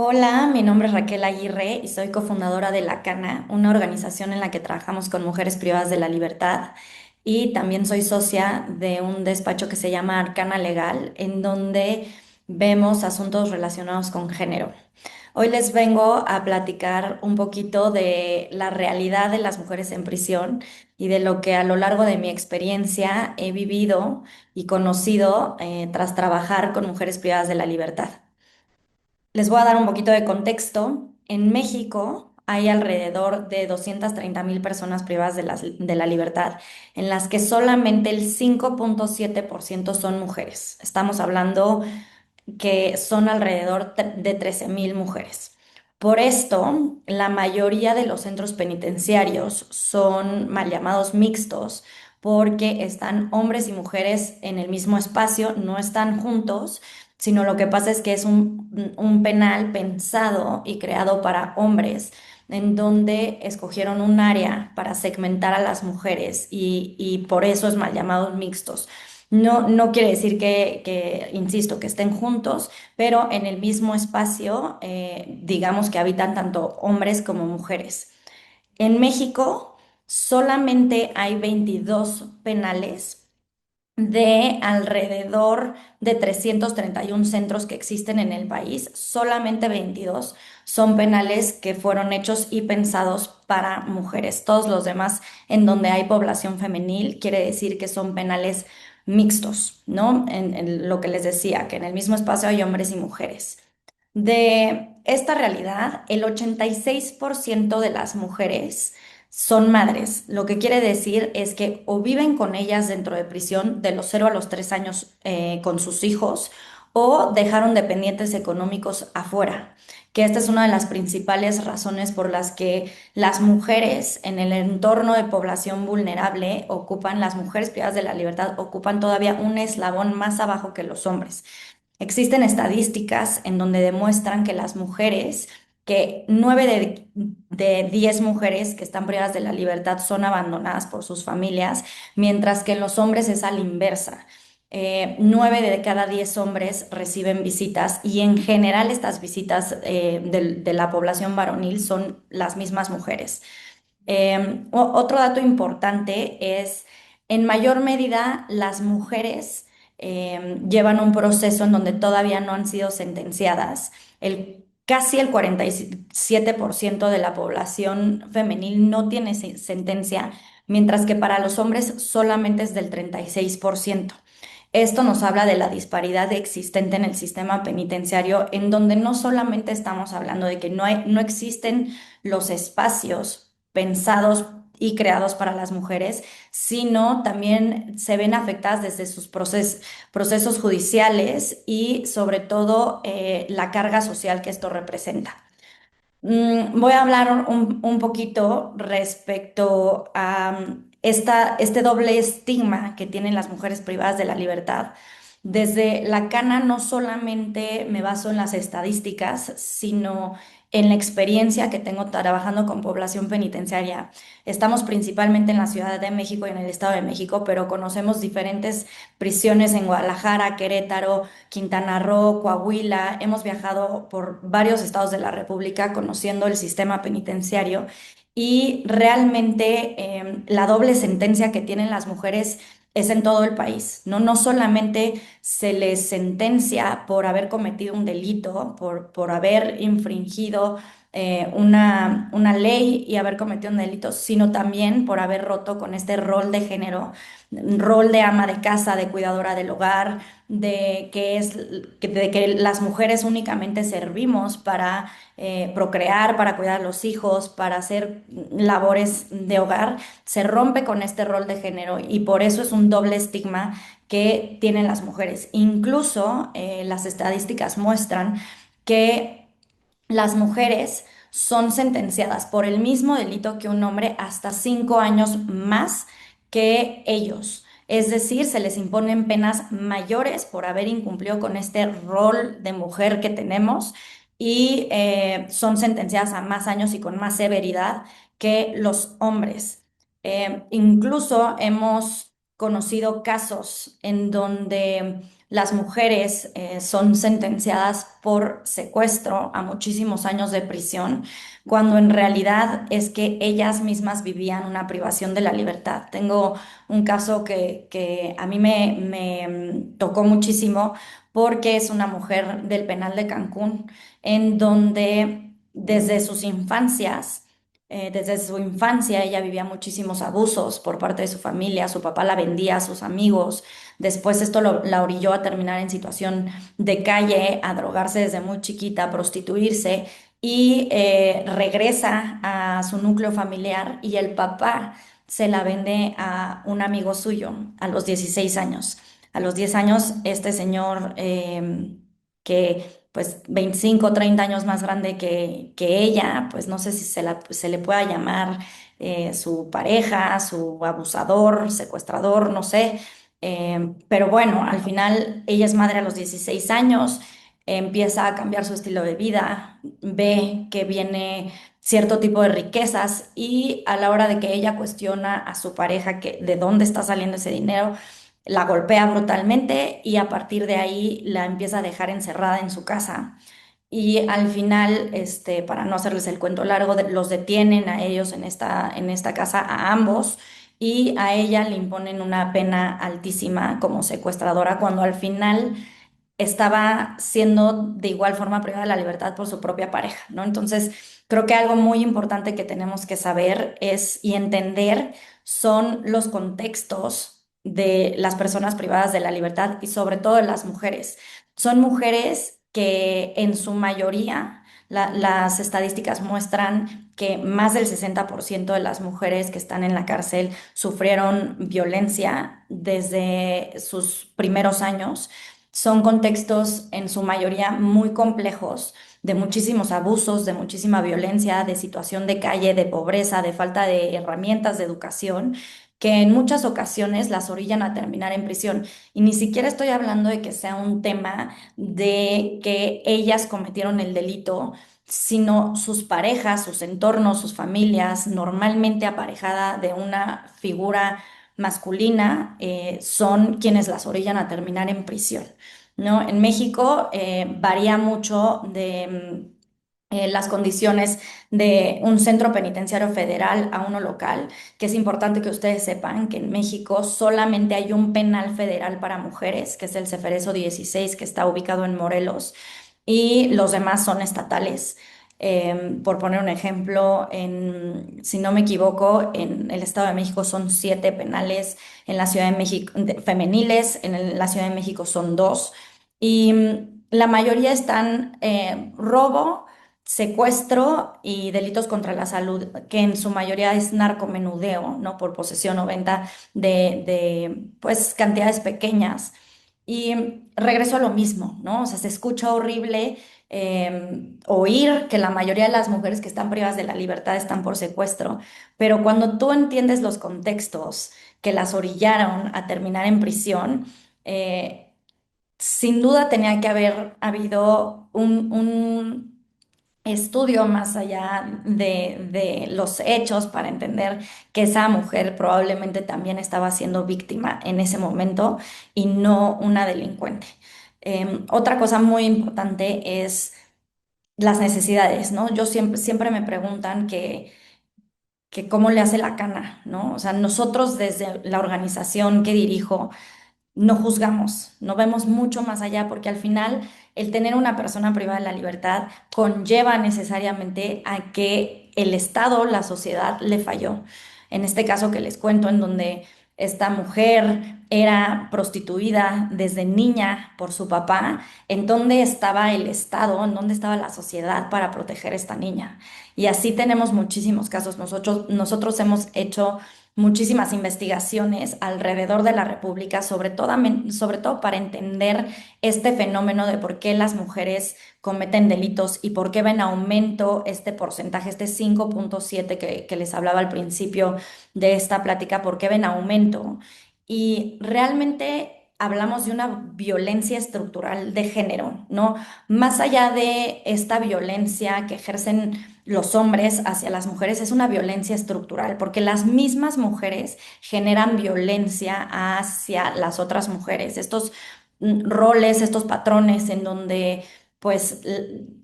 Hola, mi nombre es Raquel Aguirre y soy cofundadora de La Cana, una organización en la que trabajamos con mujeres privadas de la libertad, y también soy socia de un despacho que se llama Arcana Legal, en donde vemos asuntos relacionados con género. Hoy les vengo a platicar un poquito de la realidad de las mujeres en prisión y de lo que a lo largo de mi experiencia he vivido y conocido tras trabajar con mujeres privadas de la libertad. Les voy a dar un poquito de contexto. En México hay alrededor de 230,000 personas privadas de la libertad, en las que solamente el 5,7% son mujeres. Estamos hablando que son alrededor de 13,000 mujeres. Por esto, la mayoría de los centros penitenciarios son mal llamados mixtos, porque están hombres y mujeres en el mismo espacio, no están juntos, sino lo que pasa es que es un penal pensado y creado para hombres, en donde escogieron un área para segmentar a las mujeres y por eso es mal llamados mixtos. No quiere decir insisto, que estén juntos, pero en el mismo espacio, digamos que habitan tanto hombres como mujeres. En México solamente hay 22 penales de alrededor de 331 centros que existen en el país. Solamente 22 son penales que fueron hechos y pensados para mujeres. Todos los demás, en donde hay población femenil, quiere decir que son penales mixtos, ¿no? En lo que les decía, que en el mismo espacio hay hombres y mujeres. De esta realidad, el 86% de las mujeres son madres. Lo que quiere decir es que o viven con ellas dentro de prisión de los 0 a los 3 años, con sus hijos, o dejaron dependientes económicos afuera, que esta es una de las principales razones por las que las mujeres en el entorno de población vulnerable las mujeres privadas de la libertad ocupan todavía un eslabón más abajo que los hombres. Existen estadísticas en donde demuestran que las mujeres, que 9 de 10 mujeres que están privadas de la libertad son abandonadas por sus familias, mientras que en los hombres es a la inversa. 9 de cada 10 hombres reciben visitas, y en general estas visitas de la población varonil son las mismas mujeres. Otro dato importante es, en mayor medida, las mujeres llevan un proceso en donde todavía no han sido sentenciadas. Casi el 47% de la población femenil no tiene sentencia, mientras que para los hombres solamente es del 36%. Esto nos habla de la disparidad existente en el sistema penitenciario, en donde no solamente estamos hablando de que no existen los espacios pensados y creados para las mujeres, sino también se ven afectadas desde sus procesos judiciales y sobre todo la carga social que esto representa. Voy a hablar un poquito respecto a este doble estigma que tienen las mujeres privadas de la libertad. Desde la Cana no solamente me baso en las estadísticas, sino en la experiencia que tengo trabajando con población penitenciaria. Estamos principalmente en la Ciudad de México y en el Estado de México, pero conocemos diferentes prisiones en Guadalajara, Querétaro, Quintana Roo, Coahuila. Hemos viajado por varios estados de la República conociendo el sistema penitenciario, y realmente la doble sentencia que tienen las mujeres es en todo el país, ¿no? No solamente se les sentencia por haber cometido un delito, por haber infringido una ley y haber cometido un delito, sino también por haber roto con este rol de género, rol de ama de casa, de cuidadora del hogar, de que las mujeres únicamente servimos para procrear, para cuidar a los hijos, para hacer labores de hogar. Se rompe con este rol de género y por eso es un doble estigma que tienen las mujeres. Incluso las estadísticas muestran que las mujeres son sentenciadas por el mismo delito que un hombre hasta 5 años más que ellos. Es decir, se les imponen penas mayores por haber incumplido con este rol de mujer que tenemos, y son sentenciadas a más años y con más severidad que los hombres. Incluso hemos conocido casos en donde las mujeres son sentenciadas por secuestro a muchísimos años de prisión, cuando en realidad es que ellas mismas vivían una privación de la libertad. Tengo un caso que a mí me tocó muchísimo porque es una mujer del penal de Cancún, en donde desde su infancia ella vivía muchísimos abusos por parte de su familia, su papá la vendía a sus amigos. Después esto la orilló a terminar en situación de calle, a drogarse desde muy chiquita, a prostituirse y regresa a su núcleo familiar y el papá se la vende a un amigo suyo a los 16 años. A los 10 años, este señor que pues 25 30 años más grande que ella, pues no sé si se le pueda llamar su pareja, su abusador, secuestrador, no sé. Pero bueno, al final ella es madre a los 16 años, empieza a cambiar su estilo de vida, ve que viene cierto tipo de riquezas y a la hora de que ella cuestiona a su pareja que de dónde está saliendo ese dinero, la golpea brutalmente y a partir de ahí la empieza a dejar encerrada en su casa. Y al final, para no hacerles el cuento largo, los detienen a ellos en esta casa, a ambos, y a ella le imponen una pena altísima como secuestradora, cuando al final estaba siendo de igual forma privada de la libertad por su propia pareja, ¿no? Entonces, creo que algo muy importante que tenemos que saber es y entender son los contextos de las personas privadas de la libertad y sobre todo de las mujeres. Son mujeres que en su mayoría, las estadísticas muestran que más del 60% de las mujeres que están en la cárcel sufrieron violencia desde sus primeros años. Son contextos en su mayoría muy complejos, de muchísimos abusos, de muchísima violencia, de situación de calle, de pobreza, de falta de herramientas de educación, que en muchas ocasiones las orillan a terminar en prisión. Y ni siquiera estoy hablando de que sea un tema de que ellas cometieron el delito, sino sus parejas, sus entornos, sus familias, normalmente aparejada de una figura masculina, son quienes las orillan a terminar en prisión, ¿no? En México varía mucho de las condiciones de un centro penitenciario federal a uno local, que es importante que ustedes sepan que en México solamente hay un penal federal para mujeres, que es el Ceferezo 16, que está ubicado en Morelos, y los demás son estatales. Por poner un ejemplo, si no me equivoco, en el Estado de México son 7 penales, en la Ciudad de México femeniles, la Ciudad de México son 2, y la mayoría están robo, secuestro y delitos contra la salud, que en su mayoría es narcomenudeo, ¿no? Por posesión o venta pues, cantidades pequeñas. Y regreso a lo mismo, ¿no? O sea, se escucha horrible oír que la mayoría de las mujeres que están privadas de la libertad están por secuestro, pero cuando tú entiendes los contextos que las orillaron a terminar en prisión, sin duda tenía que haber habido un estudio más allá de los hechos para entender que esa mujer probablemente también estaba siendo víctima en ese momento y no una delincuente. Otra cosa muy importante es las necesidades, ¿no? Yo siempre me preguntan que cómo le hace la cana, ¿no? O sea, nosotros desde la organización que dirijo, no juzgamos, no vemos mucho más allá, porque al final el tener una persona privada de la libertad conlleva necesariamente a que el Estado, la sociedad, le falló. En este caso que les cuento, en donde esta mujer era prostituida desde niña por su papá, ¿en dónde estaba el Estado? ¿En dónde estaba la sociedad para proteger a esta niña? Y así tenemos muchísimos casos. Nosotros hemos hecho muchísimas investigaciones alrededor de la República, sobre todo para entender este fenómeno de por qué las mujeres cometen delitos y por qué ven aumento este porcentaje, este 5,7 que les hablaba al principio de esta plática, por qué ven aumento. Y realmente hablamos de una violencia estructural de género, ¿no? Más allá de esta violencia que ejercen los hombres hacia las mujeres, es una violencia estructural, porque las mismas mujeres generan violencia hacia las otras mujeres. Estos roles, estos patrones en donde pues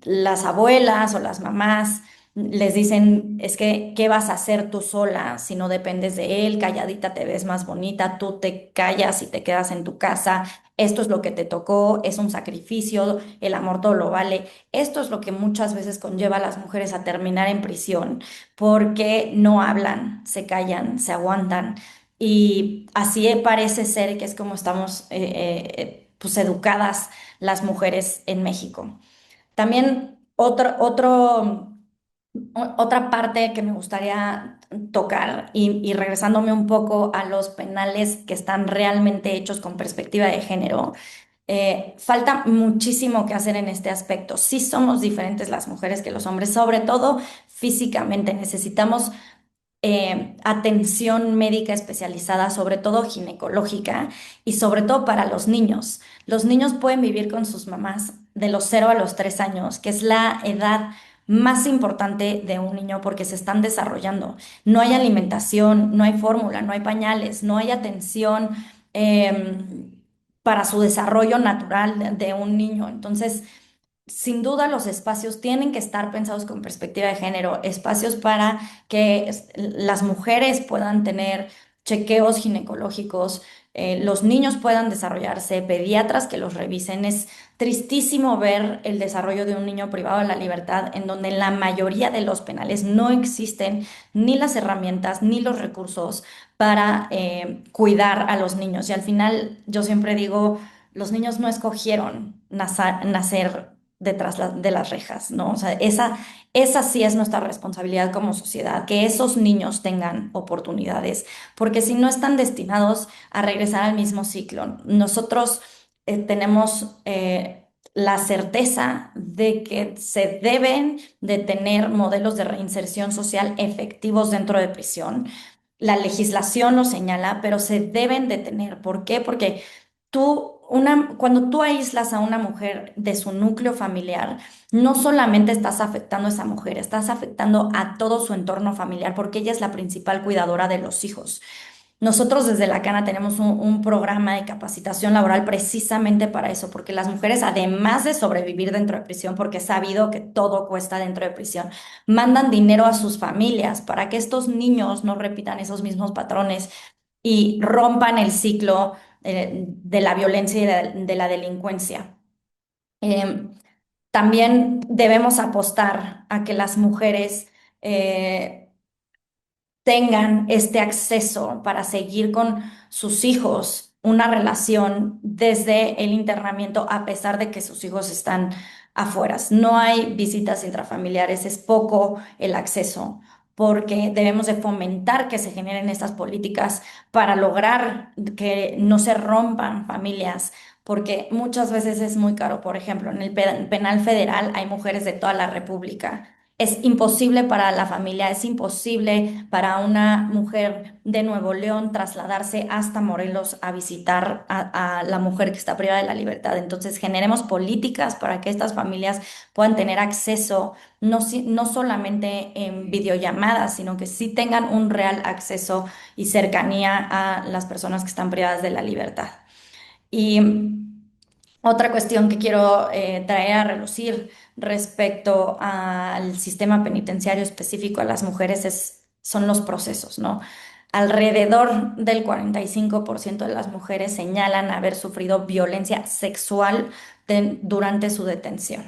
las abuelas o las mamás les dicen, es que, ¿qué vas a hacer tú sola si no dependes de él? Calladita te ves más bonita, tú te callas y te quedas en tu casa. Esto es lo que te tocó, es un sacrificio, el amor todo lo vale. Esto es lo que muchas veces conlleva a las mujeres a terminar en prisión porque no hablan, se callan, se aguantan. Y así parece ser que es como estamos pues educadas las mujeres en México. También otra parte que me gustaría tocar y regresándome un poco a los penales que están realmente hechos con perspectiva de género, falta muchísimo que hacer en este aspecto. Sí somos diferentes las mujeres que los hombres, sobre todo físicamente. Necesitamos atención médica especializada, sobre todo ginecológica y sobre todo para los niños. Los niños pueden vivir con sus mamás de los 0 a los 3 años, que es la edad más importante de un niño porque se están desarrollando. No hay alimentación, no hay fórmula, no hay pañales, no hay atención para su desarrollo natural de un niño. Entonces, sin duda los espacios tienen que estar pensados con perspectiva de género, espacios para que las mujeres puedan tener chequeos ginecológicos, los niños puedan desarrollarse, pediatras que los revisen. Es tristísimo ver el desarrollo de un niño privado de la libertad en donde en la mayoría de los penales no existen ni las herramientas ni los recursos para cuidar a los niños. Y al final yo siempre digo, los niños no escogieron nacer detrás de las rejas, ¿no? O sea, esa sí es nuestra responsabilidad como sociedad, que esos niños tengan oportunidades, porque si no están destinados a regresar al mismo ciclo. Nosotros tenemos la certeza de que se deben de tener modelos de reinserción social efectivos dentro de prisión. La legislación lo señala, pero se deben de tener. ¿Por qué? Porque cuando tú aíslas a una mujer de su núcleo familiar, no solamente estás afectando a esa mujer, estás afectando a todo su entorno familiar porque ella es la principal cuidadora de los hijos. Nosotros desde la Cana tenemos un programa de capacitación laboral precisamente para eso, porque las mujeres, además de sobrevivir dentro de prisión, porque es sabido que todo cuesta dentro de prisión, mandan dinero a sus familias para que estos niños no repitan esos mismos patrones y rompan el ciclo de la violencia y de la delincuencia. Em, También debemos apostar a que las mujeres tengan este acceso para seguir con sus hijos una relación desde el internamiento a pesar de que sus hijos están afuera. No hay visitas intrafamiliares, es poco el acceso, porque debemos de fomentar que se generen estas políticas para lograr que no se rompan familias. Porque muchas veces es muy caro. Por ejemplo, en el penal federal hay mujeres de toda la República. Es imposible para la familia, es imposible para una mujer de Nuevo León trasladarse hasta Morelos a visitar a la mujer que está privada de la libertad. Entonces, generemos políticas para que estas familias puedan tener acceso, no solamente en videollamadas, sino que sí tengan un real acceso y cercanía a las personas que están privadas de la libertad. Y otra cuestión que quiero traer a relucir respecto al sistema penitenciario específico a las mujeres son los procesos, ¿no? Alrededor del 45% de las mujeres señalan haber sufrido violencia sexual durante su detención.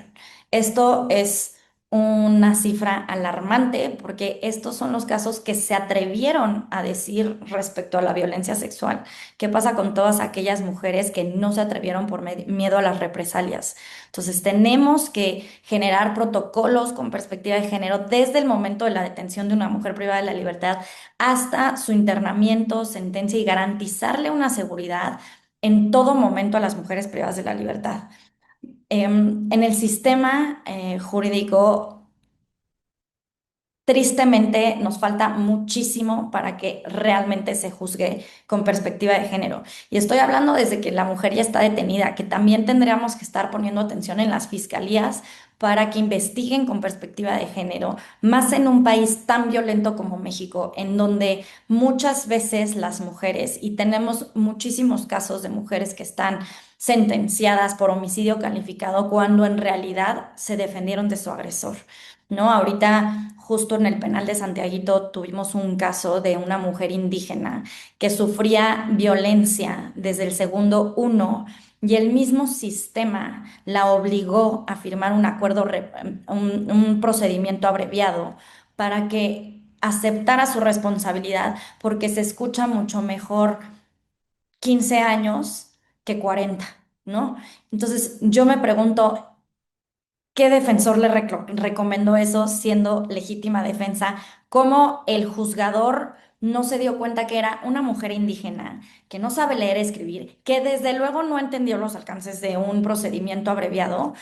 Esto es una cifra alarmante porque estos son los casos que se atrevieron a decir respecto a la violencia sexual. ¿Qué pasa con todas aquellas mujeres que no se atrevieron por miedo a las represalias? Entonces, tenemos que generar protocolos con perspectiva de género desde el momento de la detención de una mujer privada de la libertad hasta su internamiento, sentencia y garantizarle una seguridad en todo momento a las mujeres privadas de la libertad. En el sistema jurídico tristemente nos falta muchísimo para que realmente se juzgue con perspectiva de género. Y estoy hablando desde que la mujer ya está detenida, que también tendríamos que estar poniendo atención en las fiscalías para que investiguen con perspectiva de género, más en un país tan violento como México, en donde muchas veces las mujeres, y tenemos muchísimos casos de mujeres que están sentenciadas por homicidio calificado cuando en realidad se defendieron de su agresor. ¿No? Ahorita, justo en el penal de Santiaguito, tuvimos un caso de una mujer indígena que sufría violencia desde el segundo uno y el mismo sistema la obligó a firmar un acuerdo, un procedimiento abreviado para que aceptara su responsabilidad, porque se escucha mucho mejor 15 años que 40, ¿no? Entonces, yo me pregunto, ¿qué defensor le recomendó eso siendo legítima defensa? ¿Cómo el juzgador no se dio cuenta que era una mujer indígena, que no sabe leer y escribir, que desde luego no entendió los alcances de un procedimiento abreviado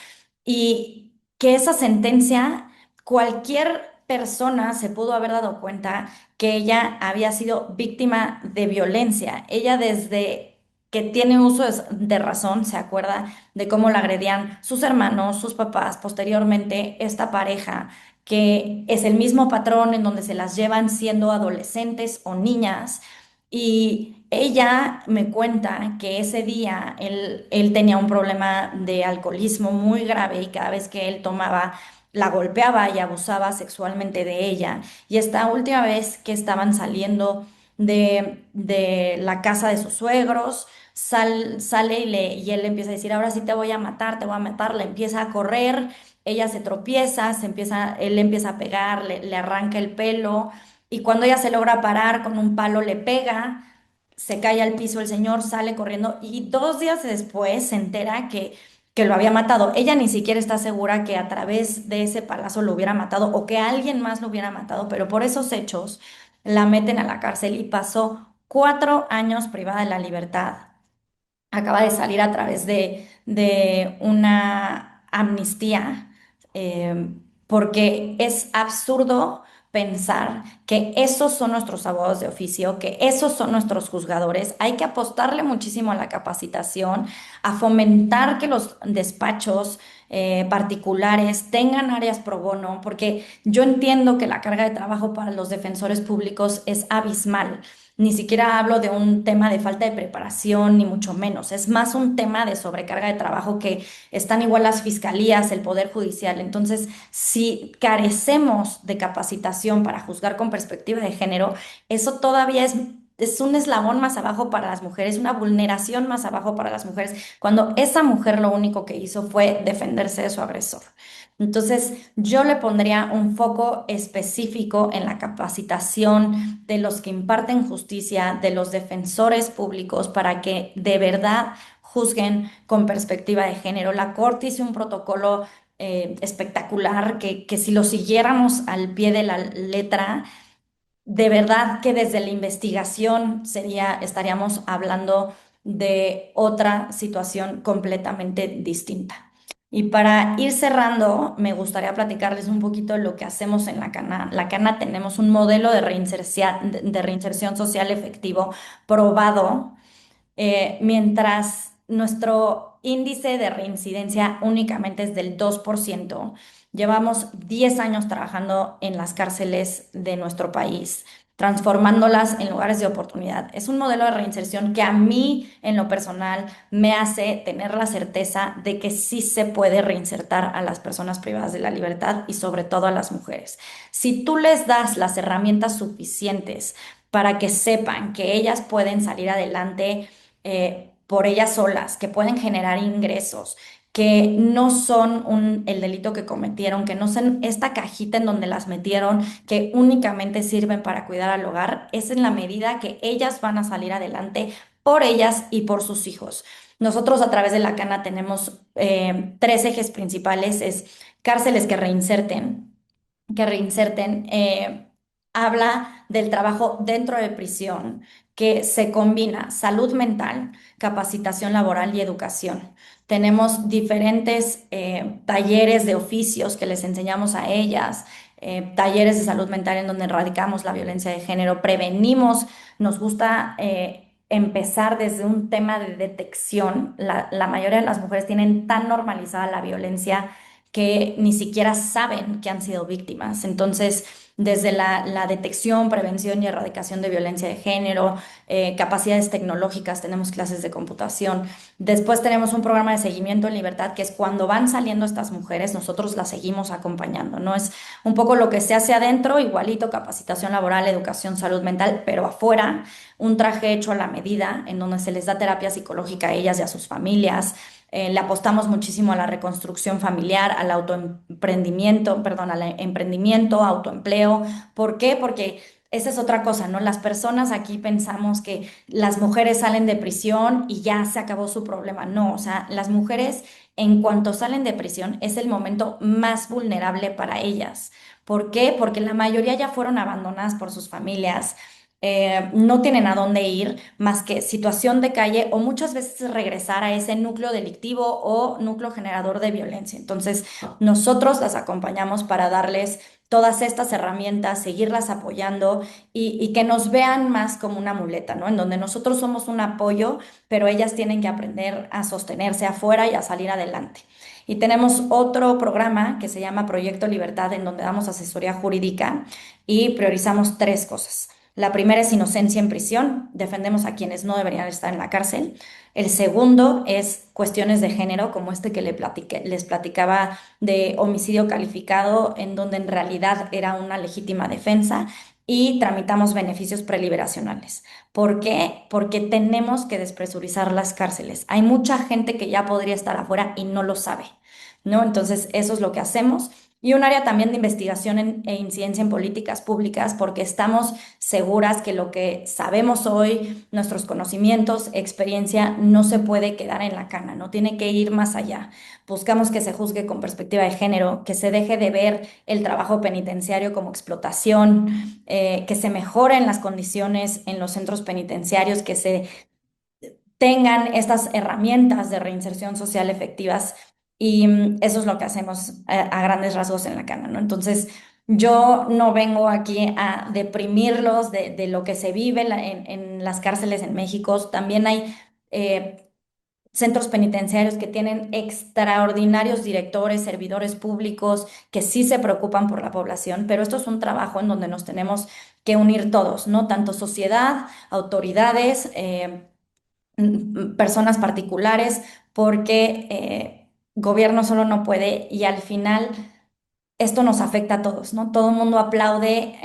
y que esa sentencia, cualquier persona se pudo haber dado cuenta que ella había sido víctima de violencia? Ella desde que tiene uso de razón se acuerda de cómo la agredían sus hermanos, sus papás, posteriormente esta pareja, que es el mismo patrón en donde se las llevan siendo adolescentes o niñas. Y ella me cuenta que ese día él tenía un problema de alcoholismo muy grave y cada vez que él tomaba, la golpeaba y abusaba sexualmente de ella. Y esta última vez que estaban saliendo de la casa de sus suegros, sale y él le empieza a decir, ahora sí te voy a matar, te voy a matar, le empieza a correr, ella se tropieza, él le empieza a pegar, le arranca el pelo y cuando ella se logra parar con un palo le pega, se cae al piso el señor, sale corriendo y 2 días después se entera que lo había matado. Ella ni siquiera está segura que a través de ese palazo lo hubiera matado o que alguien más lo hubiera matado, pero por esos hechos la meten a la cárcel y pasó 4 años privada de la libertad. Acaba de salir a través de una amnistía, porque es absurdo pensar que esos son nuestros abogados de oficio, que esos son nuestros juzgadores. Hay que apostarle muchísimo a la capacitación, a fomentar que los despachos particulares tengan áreas pro bono, porque yo entiendo que la carga de trabajo para los defensores públicos es abismal. Ni siquiera hablo de un tema de falta de preparación, ni mucho menos. Es más un tema de sobrecarga de trabajo que están igual las fiscalías, el Poder Judicial. Entonces, si carecemos de capacitación para juzgar con perspectiva de género, eso todavía es un eslabón más abajo para las mujeres, una vulneración más abajo para las mujeres, cuando esa mujer lo único que hizo fue defenderse de su agresor. Entonces, yo le pondría un foco específico en la capacitación de los que imparten justicia, de los defensores públicos, para que de verdad juzguen con perspectiva de género. La Corte hizo un protocolo espectacular que si lo siguiéramos al pie de la letra, de verdad que desde la investigación estaríamos hablando de otra situación completamente distinta. Y para ir cerrando, me gustaría platicarles un poquito de lo que hacemos en la Cana. La Cana tenemos un modelo de reinserción social efectivo probado, mientras nuestro índice de reincidencia únicamente es del 2%. Llevamos 10 años trabajando en las cárceles de nuestro país, transformándolas en lugares de oportunidad. Es un modelo de reinserción que a mí, en lo personal, me hace tener la certeza de que sí se puede reinsertar a las personas privadas de la libertad y sobre todo a las mujeres. Si tú les das las herramientas suficientes para que sepan que ellas pueden salir adelante por ellas solas, que pueden generar ingresos, que no son el delito que cometieron, que no son esta cajita en donde las metieron, que únicamente sirven para cuidar al hogar, es en la medida que ellas van a salir adelante por ellas y por sus hijos. Nosotros a través de la Cana tenemos 3 ejes principales, es cárceles que reinserten, habla del trabajo dentro de prisión, que se combina salud mental, capacitación laboral y educación. Tenemos diferentes talleres de oficios que les enseñamos a ellas, talleres de salud mental en donde erradicamos la violencia de género, prevenimos, nos gusta empezar desde un tema de detección. La mayoría de las mujeres tienen tan normalizada la violencia que ni siquiera saben que han sido víctimas. Entonces, desde la detección, prevención y erradicación de violencia de género, capacidades tecnológicas, tenemos clases de computación. Después tenemos un programa de seguimiento en libertad, que es cuando van saliendo estas mujeres, nosotros las seguimos acompañando, ¿no? Es un poco lo que se hace adentro, igualito, capacitación laboral, educación, salud mental, pero afuera, un traje hecho a la medida, en donde se les da terapia psicológica a ellas y a sus familias. Le apostamos muchísimo a la reconstrucción familiar, al autoemprendimiento, perdón, al emprendimiento, autoempleo. ¿Por qué? Porque esa es otra cosa, ¿no? Las personas aquí pensamos que las mujeres salen de prisión y ya se acabó su problema. No, o sea, las mujeres en cuanto salen de prisión es el momento más vulnerable para ellas. ¿Por qué? Porque la mayoría ya fueron abandonadas por sus familias, no tienen a dónde ir más que situación de calle o muchas veces regresar a ese núcleo delictivo o núcleo generador de violencia. Entonces, nosotros las acompañamos para darles todas estas herramientas, seguirlas apoyando y que nos vean más como una muleta, ¿no? En donde nosotros somos un apoyo, pero ellas tienen que aprender a sostenerse afuera y a salir adelante. Y tenemos otro programa que se llama Proyecto Libertad, en donde damos asesoría jurídica y priorizamos tres cosas. La primera es inocencia en prisión, defendemos a quienes no deberían estar en la cárcel. El segundo es cuestiones de género, como este que les platicaba de homicidio calificado, en donde en realidad era una legítima defensa. Y tramitamos beneficios preliberacionales. ¿Por qué? Porque tenemos que despresurizar las cárceles. Hay mucha gente que ya podría estar afuera y no lo sabe, ¿no? Entonces, eso es lo que hacemos. Y un área también de investigación e incidencia en políticas públicas, porque estamos seguras que lo que sabemos hoy, nuestros conocimientos, experiencia, no se puede quedar en la cana, no tiene que ir más allá. Buscamos que se juzgue con perspectiva de género, que se deje de ver el trabajo penitenciario como explotación, que se mejoren las condiciones en los centros penitenciarios, que se tengan estas herramientas de reinserción social efectivas y eso es lo que hacemos a grandes rasgos en la Cana, ¿no? Entonces, yo no vengo aquí a deprimirlos de lo que se vive en las cárceles en México. También hay centros penitenciarios que tienen extraordinarios directores, servidores públicos que sí se preocupan por la población, pero esto es un trabajo en donde nos tenemos que unir todos, ¿no? Tanto sociedad, autoridades, personas particulares, porque gobierno solo no puede y al final esto nos afecta a todos, ¿no? Todo el mundo aplaude,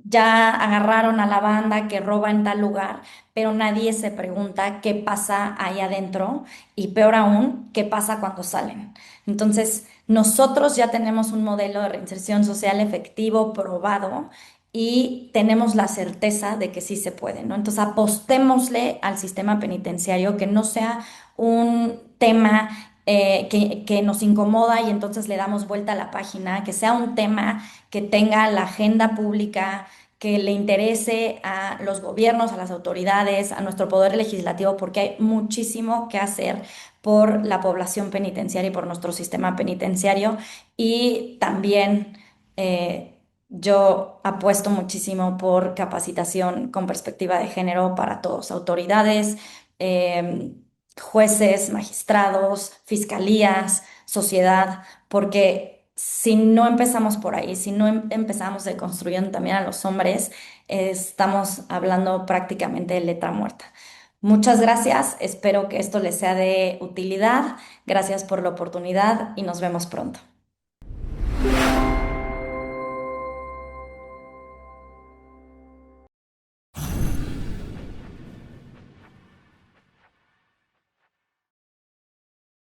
ya agarraron a la banda que roba en tal lugar, pero nadie se pregunta qué pasa ahí adentro y peor aún, qué pasa cuando salen. Entonces, nosotros ya tenemos un modelo de reinserción social efectivo, probado, y tenemos la certeza de que sí se puede, ¿no? Entonces, apostémosle al sistema penitenciario, que no sea un tema que nos incomoda y entonces le damos vuelta a la página, que sea un tema que tenga la agenda pública, que le interese a los gobiernos, a las autoridades, a nuestro poder legislativo, porque hay muchísimo que hacer por la población penitenciaria y por nuestro sistema penitenciario. Y también yo apuesto muchísimo por capacitación con perspectiva de género para todos, autoridades. Jueces, magistrados, fiscalías, sociedad, porque si no empezamos por ahí, si no empezamos deconstruyendo también a los hombres, estamos hablando prácticamente de letra muerta. Muchas gracias, espero que esto les sea de utilidad. Gracias por la oportunidad y nos vemos pronto.